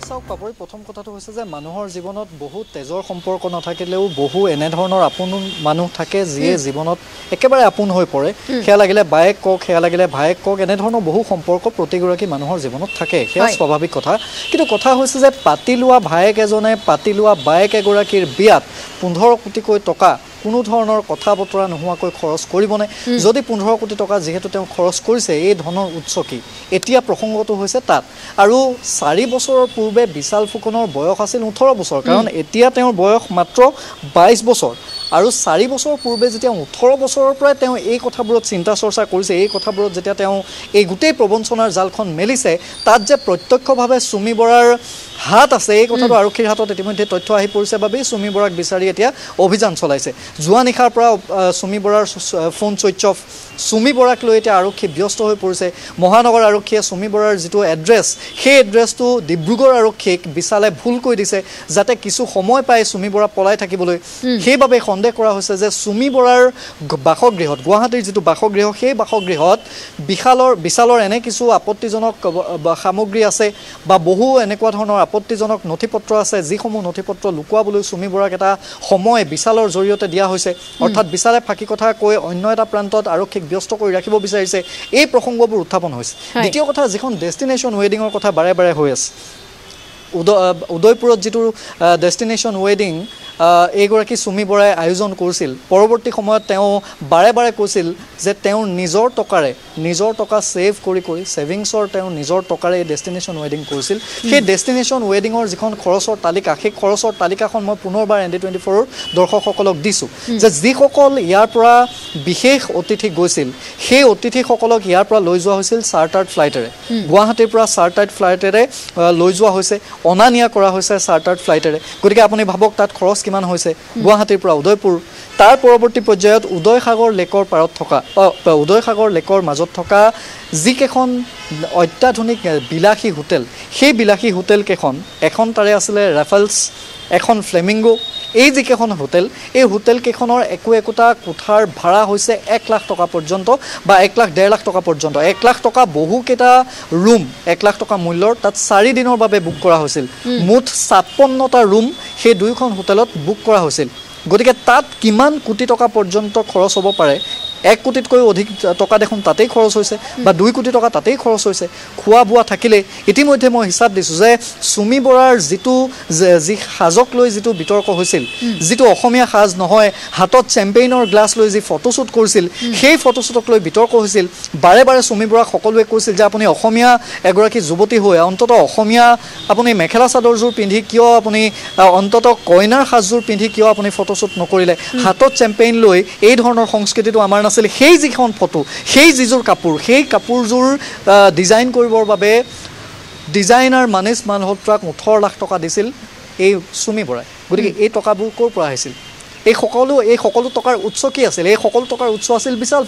চাওক পাপৰি প্ৰথম কথাটো হৈছে যে মানুহৰ জীৱনত বহু তেজৰ সম্পৰ্ক নাথাকিলেও বহু এনে ধৰণৰ আপোন মানুহ থাকে যিয়ে জীৱনত একেবাৰে আপোন হৈ পৰে সেয়া লাগিলে বায়েক কক সেয়া লাগিলে ভায়েক কক এনে ধৰণৰ বহু সম্পৰ্ক প্ৰতিগৰাকী মানুহৰ জীৱনত থাকে সেয়া স্বাভাৱিক কথা কিন্তু কথা হৈছে যে পাতি লোৱা ভায়েক এজনে পাতি লোৱা বায়েক এগৰাকীৰ বিয়াত 15 কোটিকৈ টকা কোনো ধৰণৰ কথা বতৰা নোহোৱাকৈ খৰচ কৰিবনে যদি 15 কোটি টকা যেহেতু তেওঁ খৰচ কৰিছে এই ধনৰ উৎস কি এতিয়া প্ৰসংগটো হৈছে তাত আৰু 4 বছৰৰ পূৰ্বে বিশাল ফুকনৰ বয়স আছিল 18 বছৰ কাৰণ এতিয়া তেওঁৰ বয়স মাত্ৰ 22 বছৰ আৰু 4 বছৰ পূৰ্বে যেতিয়া 18 বছৰৰ পৰা তেওঁ এই কথাবোৰত চিন্তা চৰ্চা কৰিছে এই কথাবোৰত যেতিয়া তেওঁ এই গোটেই প্ৰবঞ্চনাৰ জালখন মেলিছে তাত যে প্ৰত্যক্ষভাৱে সুমি বৰাৰ হাত আছে এই কথাটো আৰক্ষীৰ হাতত ইতিমধ্যে তথ্য আহি পৰিছে বাবে সুমি বৰাক বিচাৰি এতিয়া অভিযান চলাইছে জুৱা নিশাৰ পৰা সুমি বৰাৰ ফোন সুইচ অফ সুমি বৰাক লৈ এতিয়া আৰক্ষী ব্যস্ত হৈ পৰিছে মহানগৰ আৰক্ষীয়ে সুমি বৰাৰ যিটো এড্ৰেছ সেই এড্ৰেছটো ডিব্ৰুগড় আৰক্ষীক বিশালে ভুল কৈ দিছে যাতে কিছু সময় পায় সুমি বৰা পলাই থাকিবলৈ সেইবাবে সন্দেহ কৰা হৈছে যে সুমি বৰাৰ বাসগৃহত গুৱাহাটীৰ যিটো বাসগৃহ সেই বাসগৃহত বিশালৰ এনে কিছু আপত্তিজনক সামগ্ৰী আছে বা বহু এনেকুৱা ধৰণৰ আপত্তিজনক নথিপত্ৰ আছে যিসমূহ নথিপত্ৰ লুকুৱাবলৈ সুমি বৰাক এটা সময় বিশালৰ জৰিয়তে দিয়া হৈছে অৰ্থাৎ বিশালে ফাঁকি কথা কৈ অন্য এটা প্ৰান্তত আৰক্ষীক ব্যস্ত কৰি ৰাখিব বিচাৰিছে এই প্ৰসংগবোৰ উত্থাপন হৈছে দ্বিতীয় কথা যিখন ডেষ্টিনেশ্যন ৱেডিঙৰ কথা বাৰে বাৰে হৈ আছে উদয়পুৰত যিটো ডেষ্টিনেশ্যন ৱেডিং এইগৰাকী সুমি বৰাই আয়োজন কৰিছিল পৰৱৰ্তী সময়ত তেওঁ বাৰে বাৰে কৈছিল যে তেওঁৰ নিজৰ টকা সেভ কৰি সেভিংছৰ তেওঁৰ নিজৰ টকাৰে এই ডেষ্টিনেশ্যন ৱেডিং কৰিছিল সেই ডেষ্টিনেশ্যন ৱেডিঙৰ যিখন খৰচৰ তালিকা সেই খৰচৰ তালিকাখন মই পুনৰবাৰ ND24ৰ দৰ্শকসকলক দিছোঁ যে যিসকল ইয়াৰ পৰা বিশেষ অতিথি গৈছিল সেই অতিথিসকলক ইয়াৰ পৰা লৈ যোৱা হৈছিল চাৰ্টাৰ্ড ফ্লাইটেৰে গুৱাহাটীৰ পৰা চাৰ্টাৰ্ড ফ্লাইটেৰে লৈ যোৱা হৈছে অনা নিয়া কৰা হৈছে চাৰ্টাৰ্ড ফ্লাইটেৰে গতিকে আপুনি ভাবক তাত খৰচ কিমান হৈছে গুৱাহাটীৰ পৰা উদয়পুৰ তাৰ পৰৱৰ্তী পৰ্যায়ত উদয়সাগৰ লেকৰ পাৰত থকা উদয়সাগৰ লেকৰ মাজত থকা যিকেইখন অত্যাধুনিক বিলাসী হোটেল সেই বিলাসী হোটেল কেইখন এখন তাৰে আছিলে ৰেফেলছ এখন ফ্লেমিংগো এই যিকেইখন হোটেল এই হোটেল কেইখনৰ একোটা কোঠাৰ ভাড়া হৈছে 1 লাখ টকা পৰ্যন্ত বা 1.5 লাখ টকা পৰ্যন্ত 1 লাখ টকা বহুকেইটা ৰুম 1 লাখ টকা মূল্যৰ তাত 4 দিনৰ বাবে বুক কৰা হৈছিল মুঠ 56টা ৰুম সেই দুইখন হোটেলত বুক কৰা হৈছিল গতিকে তাত কিমান কোটি টকা পৰ্যন্ত খৰচ হ'ব পাৰে 1 কোটিতকৈ অধিক টকা দেখোন তাতেই খৰচ হৈছে বা 2 কোটি টকা তাতেই খৰচ হৈছে খোৱা বোৱা থাকিলে ইতিমধ্যে মই হিচাপ দিছোঁ যে সুমি বৰাৰ যি সাজক লৈ যিটো বিতৰ্ক হৈছিল যিটো অসমীয়া সাজ নহয় হাতত চেম্পেইনৰ গ্লাছ লৈ যি ফটোশ্বুট কৰিছিল সেই ফটোশ্বুটক লৈ বিতৰ্ক হৈছিল বাৰে বাৰে সুমি বৰাক সকলোৱে কৈছিল যে আপুনি অসমীয়া এগৰাকী যুৱতী হৈ অন্ততঃ অসমীয়া আপুনি মেখেলা চাদৰযোৰ পিন্ধি কিয় আপুনি অন্ততঃ কইনাৰ সাজযোৰ পিন্ধি কিয় আপুনি ফটোশ্বুট নকৰিলে হাতত চেম্পেইন লৈ এই ধৰণৰ সংস্কৃতিটো আমাৰ সেই যিখন ফটো সেই যিযোৰ কাপোৰ সেই কাপোৰযোৰ ডিজাইন কৰিবৰ বাবে ডিজাইনাৰ মানিছ মালহোত্ৰাক 18 লাখ টকা দিছিল এই সুমি বৰাই গতিকে এই টকাবোৰ ক'ৰ পৰা আহিছিল এই সকলো টকাৰ উৎস কি আছিল এই সকলো টকাৰ উৎস আছিল বিশাল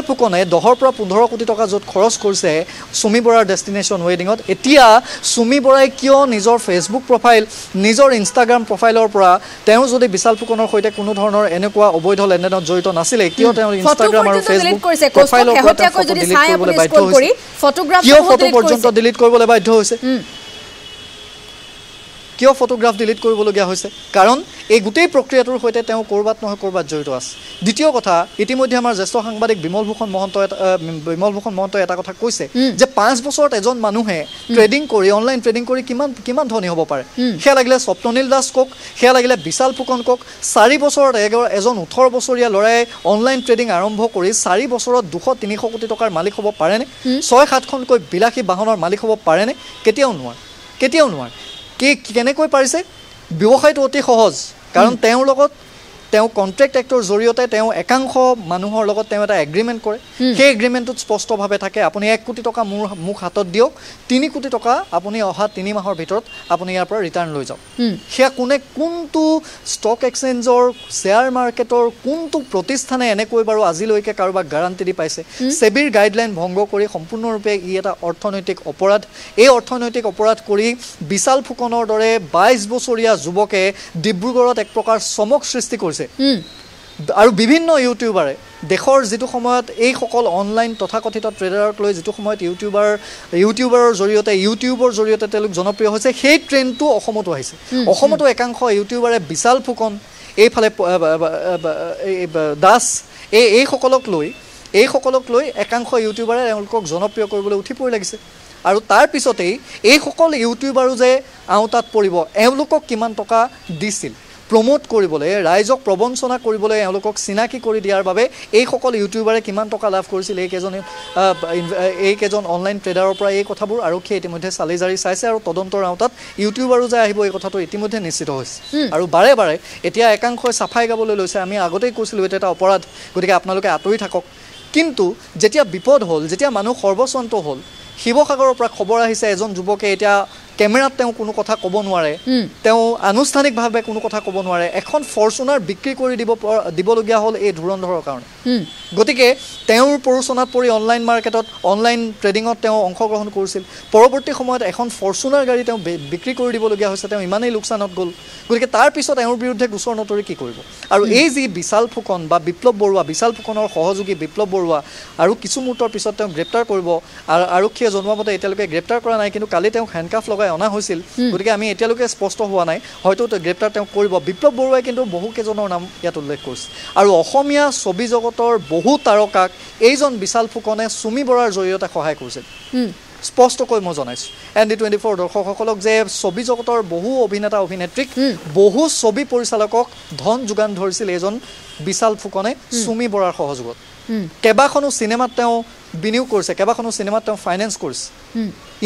ফুকনে 10 পৰা 15 কোটি টকা য'ত খৰচ কৰিছে সুমি বৰাৰ ডেষ্টিনেশ্যন ৱেডিঙত এতিয়া সুমি বৰাই কিয় নিজৰ ফেচবুক প্ৰফাইল নিজৰ ইনষ্টাগ্ৰাম প্ৰফাইলৰ পৰা তেওঁ যদি বিশাল ফুকনৰ সৈতে কোনো ধৰণৰ এনেকুৱা অবৈধ লেনদেনত জড়িত নাছিলে কিয় তেওঁৰ ইনষ্টাগ্ৰাম আৰু ফেচবুক প্ৰফাইলৰ পৰা যদি ডিলিট কৰিবলৈ বাধ্য হৈছে কিয় ফটো পৰ্যন্ত ডিলিট কৰিবলৈ বাধ্য হৈছে কিয় ফটোগ্ৰাফ ডিলিট কৰিবলগীয়া হৈছে কাৰণ এই গোটেই প্ৰক্ৰিয়াটোৰ সৈতে তেওঁ কৰবাত নহয় কৰবাত জড়িত আছে দ্বিতীয় কথা ইতিমধ্যে আমাৰ জ্যেষ্ঠ সাংবাদিক বিমল ভূষণ মহন্তই এটা কথা কৈছে যে 5 বছৰত এজন মানুহে ট্ৰেডিং কৰি অনলাইন ট্ৰেডিং কৰি কিমান ধনী হ'ব পাৰে সেয়া লাগিলে স্বপ্ননীল দাস কক সেয়া লাগিলে বিশাল ফুকন কক 4 বছৰত এজন 18 বছৰীয়া ল'ৰাই অনলাইন ট্ৰেডিং আৰম্ভ কৰি 4 বছৰত 200-300 কোটি টকাৰ মালিক হ'ব পাৰেনে 6-7খনকৈ বিলাসী বাহনৰ মালিক হ'ব পাৰেনে কেতিয়াও নোৱাৰে কেনেকৈ পাৰিছে ব্যৱসায়টো অতি সহজ কাৰণ তেওঁৰ লগত তেওঁ কন্ট্ৰেক্ট এক্টৰ জৰিয়তে তেওঁ একাংশ মানুহৰ লগত তেওঁ এটা এগ্ৰিমেণ্ট কৰে সেই এগ্ৰিমেণ্টত স্পষ্টভাৱে থাকে আপুনি 1 কোটি টকা মোক হাতত দিয়ক 3 কোটি টকা আপুনি অহা 3 মাহৰ ভিতৰত আপুনি ইয়াৰ পৰা ৰিটাৰ্ণ লৈ যাওক সেয়া কোনটো ষ্টক এক্সচেঞ্জৰ শ্বেয়াৰ মাৰ্কেটৰ কোনটো প্ৰতিষ্ঠানে এনেকৈ বাৰু আজিলৈকে কাৰোবাক গ্যাৰাণ্টি দি পাইছে সেবিৰ গাইডলাইন ভংগ কৰি সম্পূৰ্ণৰূপে ই এটা অৰ্থনৈতিক অপৰাধ এই অৰ্থনৈতিক অপৰাধ কৰি বিশাল ফুকনৰ দৰে 22 বছৰীয়া যুৱকে ডিব্ৰুগড়ত এক প্ৰকাৰ চমক সৃষ্টি কৰিছে আৰু বিভিন্ন ইউটিউবাৰে দেশৰ যিটো সময়ত এইসকল অনলাইন তথাকথিত ট্ৰেডাৰক লৈ যিটো সময়ত ইউটিউবাৰৰ জৰিয়তে ইউটিউবৰ জৰিয়তে তেওঁলোক জনপ্ৰিয় হৈছে সেই ট্ৰেণ্ডটো অসমতো আহিছে অসমতো একাংশ ইউটিউবাৰে বিশাল ফুকন এইফালে দাস এইসকলক লৈ একাংশ ইউটিউবাৰে তেওঁলোকক জনপ্ৰিয় কৰিবলৈ উঠি পৰি লাগিছে আৰু তাৰ পিছতেই এইসকল ইউটিউবাৰো যে আওতাত পৰিব এওঁলোকক কিমান টকা দিছিল প্ৰমোট কৰিবলৈ ৰাইজক প্ৰবঞ্চনা কৰিবলৈ এওঁলোকক চিনাকি কৰি দিয়াৰ বাবে এইসকল ইউটিউবাৰে কিমান টকা লাভ কৰিছিল এইকেইজন অনলাইন ট্ৰেডাৰৰ পৰা এই কথাবোৰ আৰক্ষীয়ে ইতিমধ্যে চালি জাৰি চাইছে আৰু তদন্তৰ আওতাত ইউটিউবাৰো যে আহিব এই কথাটো ইতিমধ্যে নিশ্চিত হৈছে আৰু বাৰে বাৰে এতিয়া একাংশই চাফাই গাবলৈ লৈছে আমি আগতেই কৈছিলোঁ এইটো এটা অপৰাধ গতিকে আপোনালোকে আঁতৰি থাকক কিন্তু যেতিয়া বিপদ হ'ল যেতিয়া মানুহ সৰ্বস্বান্ত হ'ল শিৱসাগৰৰ পৰা খবৰ আহিছে এজন যুৱকে এতিয়া কেমেৰাত তেওঁ কোনো কথা ক'ব নোৱাৰে তেওঁ আনুষ্ঠানিকভাৱে কোনো কথা ক'ব নোৱাৰে এখন ফৰচুনাৰ বিক্ৰী কৰি দিবলগীয়া হ'ল এই ধুৰন্ধৰৰ কাৰণে গতিকে তেওঁৰ প্ৰৰোচনাত পৰি অনলাইন মাৰ্কেটত অনলাইন ট্ৰেডিঙত তেওঁ অংশগ্ৰহণ কৰিছিল পৰৱৰ্তী সময়ত এখন ফৰচুনাৰ গাড়ী তেওঁ বিক্ৰী কৰি দিবলগীয়া হৈছে তেওঁ ইমানেই লোকচানত গ'ল গতিকে তাৰ পিছত তেওঁৰ বিৰুদ্ধে গোচৰ নতৰি কি কৰিব আৰু এই যি বিশাল ফুকন বা বিপ্লৱ বৰুৱা বিশাল ফুকনৰ সহযোগী বিপ্লৱ বৰুৱা আৰু কিছু মুহূৰ্তৰ পিছত তেওঁ গ্ৰেপ্তাৰ কৰিব আৰু আৰক্ষীয়ে জনোৱা মতে এতিয়ালৈকে গ্ৰেপ্তাৰ কৰা নাই কিন্তু কালি তেওঁ হেণ্ডকাফ লগাই অনা হৈছিল গতিকে আমি এতিয়ালৈকে স্পষ্ট হোৱা নাই হয়তো গ্ৰেপ্তাৰ তেওঁ কৰিব বিপ্লৱ বৰুৱাই কিন্তু বহুকেইজনৰ নাম ইয়াত উল্লেখ কৰিছে আৰু অসমীয়া ছবি জগতৰ বহু তাৰকাক এইজন বিশাল ফুকনে চুমি বৰাৰ জৰিয়তে সহায় কৰিছিল স্পষ্টকৈ মই জনাইছোঁ ND24 দৰ্শকসকলক যে ছবি জগতৰ বহু অভিনেতা অভিনেত্ৰীক বহু ছবি পৰিচালকক ধন যোগান ধৰিছিল এজন বিশাল ফুকনে চুমি বৰাৰ সহযোগত কেইবাখনো চিনেমাত তেওঁ বিনিয়োগ কৰিছে কেইবাখনো চিনেমাত তেওঁ ফাইনেন্স কৰিছে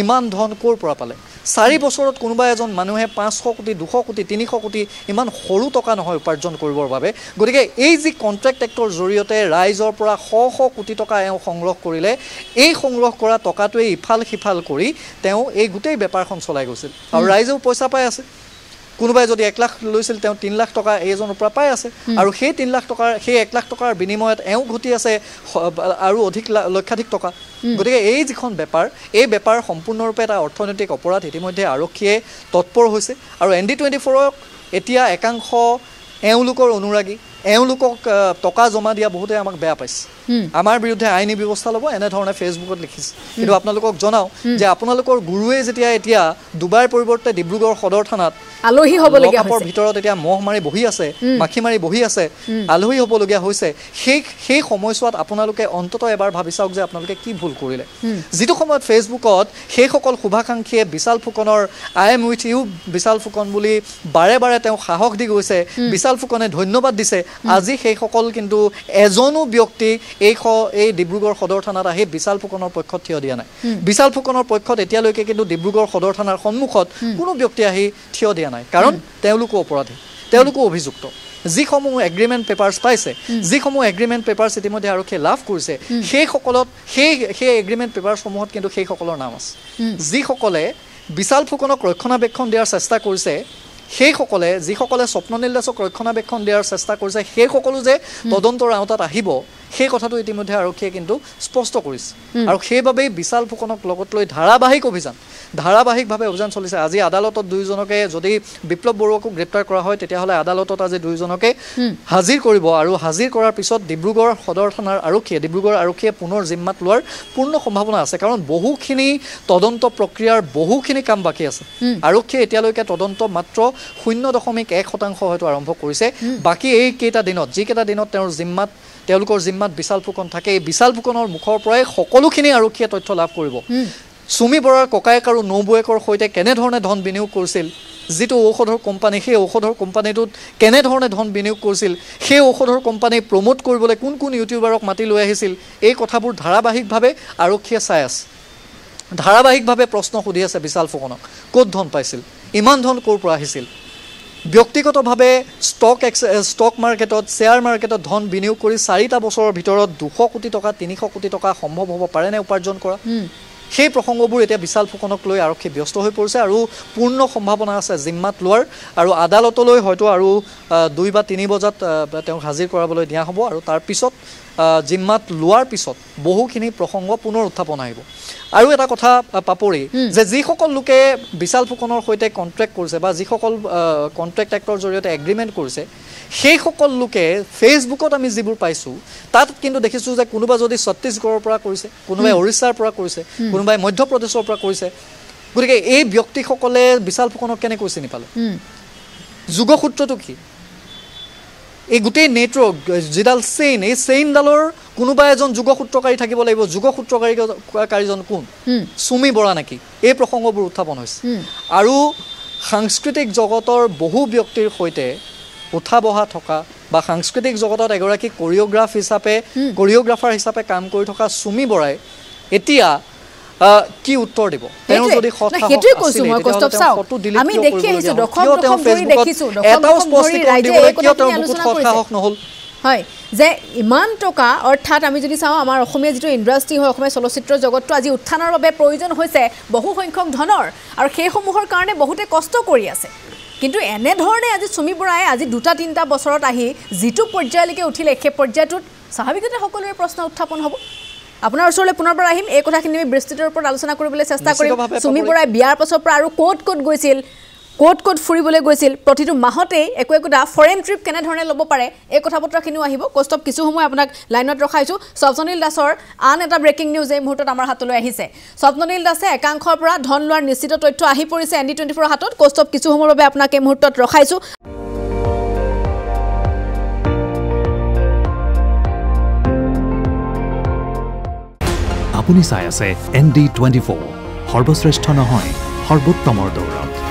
ইমান ধন ক'ৰ পৰা পালে 4 বছৰত কোনোবা এজন মানুহে 500 কোটি 200 কোটি 300 কোটি ইমান সৰু টকা নহয় উপাৰ্জন কৰিবৰ বাবে গতিকে এই যি কন্ট্ৰাক্ট এক্টৰ জৰিয়তে ৰাইজৰ পৰা শ কোটি টকা এওঁ সংগ্ৰহ কৰিলে এই সংগ্ৰহ কৰা টকাটোৱে ইফাল সিফাল কৰি তেওঁ এই গোটেই বেপাৰখন চলাই গৈছিল আৰু ৰাইজেও পইচা পাই আছে কোনোবাই যদি 1 লাখ লৈছিল তেওঁ 3 লাখ টকা এইজনৰ পৰা পাই আছে আৰু সেই 3 লাখ টকাৰ সেই 1 লাখ টকাৰ বিনিময়ত এওঁ ঘটি আছে আৰু অধিক লক্ষাধিক টকা গতিকে এই যিখন বেপাৰ এই বেপাৰ সম্পূৰ্ণৰূপে এটা অৰ্থনৈতিক অপৰাধ ইতিমধ্যে আৰক্ষীয়ে তৎপৰ হৈছে আৰু ND24ক এতিয়া একাংশ এওঁলোকৰ অনুৰাগী এওঁলোকক টকা জমা দিয়া বহুতে আমাক বেয়া পাইছে আমাৰ বিৰুদ্ধে আইনী ব্যৱস্থা ল'ব এনেধৰণে ফেচবুকত লিখিছে কিন্তু আপোনালোকক জনাওঁ যে আপোনালোকৰ গুৰুৱে যেতিয়া এতিয়া ডুবাইৰ পৰিৱৰ্তে ডিব্ৰুগড় সদৰ থানাত আলহী হ'বলগীয়া হৈছে ভিতৰত এতিয়া মহ মাৰি বহি আছে মাখি মাৰি বহি আছে আলহী হ'বলগীয়া হৈছে সেই সময়ছোৱাত আপোনালোকে অন্তত এবাৰ ভাবি চাওক যে আপোনালোকে কি ভুল কৰিলে যিটো সময়ত ফেচবুকত সেইসকল শুভাকাংক্ষীয়ে বিশাল ফুকনৰ আই এম উইথ ইউ বিশাল ফুকন বুলি বাৰে বাৰে তেওঁ সাহস দি গৈছে বিশাল ফুকনে ধন্যবাদ দিছে আজি সেইসকল কিন্তু এজনো ব্যক্তি এই ডিব্ৰুগড় সদৰ থানাত আহি বিশাল ফুকনৰ পক্ষত থিয় দিয়া নাই বিশাল ফুকনৰ পক্ষত এতিয়ালৈকে কিন্তু ডিব্ৰুগড় সদৰ থানাৰ সন্মুখত কোনো ব্যক্তি আহি থিয় দিয়া নাই কাৰণ তেওঁলোকো অপৰাধী তেওঁলোকো অভিযুক্ত যিসমূহ এগ্ৰিমেণ্ট পেপাৰ্ছ পাইছে যিসমূহ এগ্ৰিমেণ্ট পেপাৰ্ছ ইতিমধ্যে আৰক্ষীয়ে লাভ কৰিছে সেইসকলত সেই এগ্ৰিমেণ্ট পেপাৰ্ছসমূহত কিন্তু সেইসকলৰ নাম আছে যিসকলে বিশাল ফুকনক ৰক্ষণাবেক্ষণ দিয়াৰ চেষ্টা কৰিছে সেইসকলে যিসকলে স্বপ্ননীল দাসক ৰক্ষণাবেক্ষণ দিয়াৰ চেষ্টা কৰিছে সেইসকলো যে তদন্তৰ আওতাত আহিব সেই কথাটো ইতিমধ্যে আৰক্ষীয়ে কিন্তু স্পষ্ট কৰিছে আৰু সেইবাবেই বিশাল ফুকনক লগত লৈ ধাৰাবাহিকভাৱে অভিযান চলিছে আজি আদালতত দুইজনকে যদি বিপ্লৱ বৰুৱাকো গ্ৰেপ্তাৰ কৰা হয় তেতিয়াহ'লে আদালতত আজি দুইজনকে হাজিৰ কৰিব আৰু হাজিৰ কৰাৰ পিছত ডিব্ৰুগড় সদৰ থানাৰ ডিব্ৰুগড় আৰক্ষীয়ে পুনৰ জিম্মাত লোৱাৰ পূৰ্ণ সম্ভাৱনা আছে কাৰণ বহুখিনি তদন্ত প্ৰক্ৰিয়াৰ বহুখিনি কাম বাকী আছে আৰক্ষীয়ে এতিয়ালৈকে তদন্ত মাত্ৰ 0.1% হয়তো আৰম্ভ কৰিছে বাকী এই কেইটা দিনত যিকেইটা দিনত তেওঁলোকৰ জিম্মাত বিশাল ফুকন থাকে এই বিশাল ফুকনৰ মুখৰ পৰাই সকলোখিনি আৰক্ষীয়ে তথ্য লাভ কৰিব চুমি বৰাৰ ককায়েক আৰু নবৌয়েকৰ সৈতে কেনেধৰণে ধন বিনিয়োগ কৰিছিল যিটো ঔষধৰ কোম্পানী সেই ঔষধৰ কোম্পানীটোত কেনেধৰণে ধন বিনিয়োগ কৰিছিল সেই ঔষধৰ কোম্পানী প্ৰমোট কৰিবলৈ কোন ইউটিউবাৰক মাতি লৈ আহিছিল এই কথাবোৰ ধাৰাবাহিকভাৱে আৰক্ষীয়ে চাই আছে ধাৰাবাহিকভাৱে প্ৰশ্ন সুধি আছে বিশাল ফুকনক ক'ত ধন পাইছিল ইমান ধন ক'ৰ পৰা আহিছিল ব্যক্তিগতভাৱে ষ্টক মাৰ্কেটত শ্বেয়াৰ মাৰ্কেটত ধন বিনিয়োগ কৰি 4টা বছৰৰ ভিতৰত 200 কোটি টকা 300 কোটি টকা সম্ভৱ হ'ব পাৰেনে উপাৰ্জন কৰা সেই প্ৰসংগবোৰ এতিয়া বিশাল ফুকনক লৈ আৰক্ষী ব্যস্ত হৈ পৰিছে আৰু পূৰ্ণ সম্ভাৱনা আছে জিম্মাত লোৱাৰ আৰু আদালতলৈ হয়তো আৰু 2 বা 3 বজাত তেওঁক হাজিৰ কৰাবলৈ দিয়া হ'ব আৰু তাৰ পিছত জিম্মাত লোৱাৰ পিছত বহুখিনি প্ৰসংগ পুনৰ উত্থাপন আহিব আৰু এটা কথা পাপৰি যে যিসকল লোকে বিশাল ফুকনৰ সৈতে কন্ট্ৰেক্ট কৰিছে বা যিসকল কন্ট্ৰেক্ট এক্টৰ জৰিয়তে এগ্ৰিমেণ্ট কৰিছে সেই সকল লোকে ফেচবুকত আমি যিবোৰ পাইছোঁ তাত কিন্তু দেখিছোঁ যে কোনোবা যদি ছত্তীশগড়ৰ পৰা কৰিছে কোনোবাই ওড়িশাৰ পৰা কৰিছে কোনোবাই মধ্যপ্ৰদেশৰ পৰা কৰিছে গতিকে এই ব্যক্তিসকলে বিশাল ফুকনক কেনেকৈ চিনি পালে যোগসূত্ৰটো কি এই গোটেই নেটৱৰ্ক যিডাল চেইন এই চেইনডালৰ কোনোবা এজন যোগসূত্ৰকাৰী থাকিব লাগিব যোগসূত্ৰকাৰীজন কোন সুমি বৰা নেকি এই প্ৰসংগবোৰ উত্থাপন হৈছে আৰু সাংস্কৃতিক জগতৰ বহু ব্যক্তিৰ সৈতে উঠা বহা থকা বা সাংস্কৃতিক জগতত এগৰাকী কোৰিঅ'গ্ৰাফাৰ হিচাপে কাম কৰি থকা সুমি বৰাই এতিয়া কি উত্তৰ দিব তেওঁ যদি হেতুই কৈছো মই কষ্টপ চাও আমি দেখি আহিছো দখম ধৰি দেখিছো এটাও স্পষ্ট কিয় তেওঁ বুকুত সাহস নহল হয় যে ইমান টকা অৰ্থাৎ আমি যদি চাওঁ আমাৰ অসমীয়া যিটো ইণ্ডাষ্ট্ৰি হয় অসমীয়া চলচ্চিত্ৰ জগতটো আজি উত্থানৰ বাবে প্ৰয়োজন হৈছে বহু সংখ্যক ধনৰ আৰু সেইসমূহৰ কাৰণে বহুতে কষ্ট কৰি আছে কিন্তু এনেধৰণে আজি সুমি বৰাই আজি 2-3টা বছৰত আহি যিটো পৰ্যায়লৈকে উঠিলে সেই পৰ্যায়টোত স্বাভাৱিকতে সকলোৰে প্ৰশ্ন উত্থাপন হ'ব আপোনাৰ ওচৰলৈ পুনৰবাৰ আহিম এই কথাখিনি আমি বিস্তৃতৰ ওপৰত আলোচনা কৰিবলৈ চেষ্টা কৰিম সুমি বৰাই বিয়াৰ পাছৰ পৰা আৰু ক'ত গৈছিল ক'ত ফুৰিবলৈ গৈছিল প্ৰতিটো মাহতে একোটা ফৰেন ট্ৰিপ কেনেধৰণে ল'ব পাৰে এই কথা বতৰাখিনিও আহিব কষ্টপ কিছু সময় আপোনাক লাইনত ৰখাইছোঁ স্বপ্ননীল দাসৰ আন এটা ব্ৰেকিং নিউজ এই মুহূৰ্তত আমাৰ হাতলৈ আহিছে স্বপ্ননীল দাসে একাংশৰ পৰা ধন লোৱাৰ নিশ্চিত তথ্য আহি পৰিছে ND24 হাতত কষ্টপ কিছু সময়ৰ বাবে আপোনাক এই মুহূৰ্তত ৰখাইছোঁ আপুনি চাই আছে ND24 সৰ্বশ্ৰেষ্ঠ নহয় সৰ্বোত্তমৰ দৌৰত